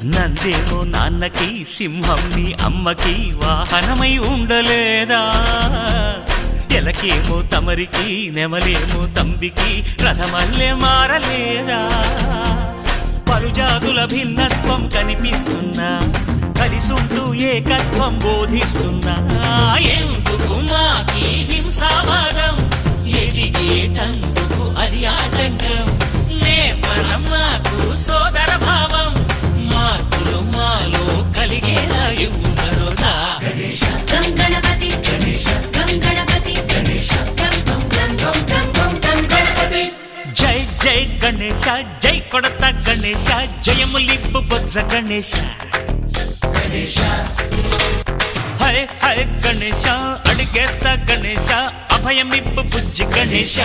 నందేమో నాన్నకి సింహం నీ అమ్మకి వాహనమై ఉండలేదా ఎలకేమో తమరికి నెమలేమో తంబికి రథమల్లే మారలేదా పలుజాతుల భిన్నత్వం కనిపిస్తున్నా కలిసుంటూ ఏకత్వం బోధిస్తున్నా ఎందుకు మాకి హింసావాదం ఎదిగేటందుకు అది ఆటంకం నేపరం మాకు సోదర భావం మార్పులు మాలో కలిగేలా ఇవ్వు భరోసా గం గణపతి గం గణపతి గం గణపతి జై జై గణేశ జై కొడత గణేశ జయములిప్పు బొజ్జ గణేశ హై హై గణేశ అడిగేస్తా గణేశ అభయమిప్పు బుజ్జి గణేశ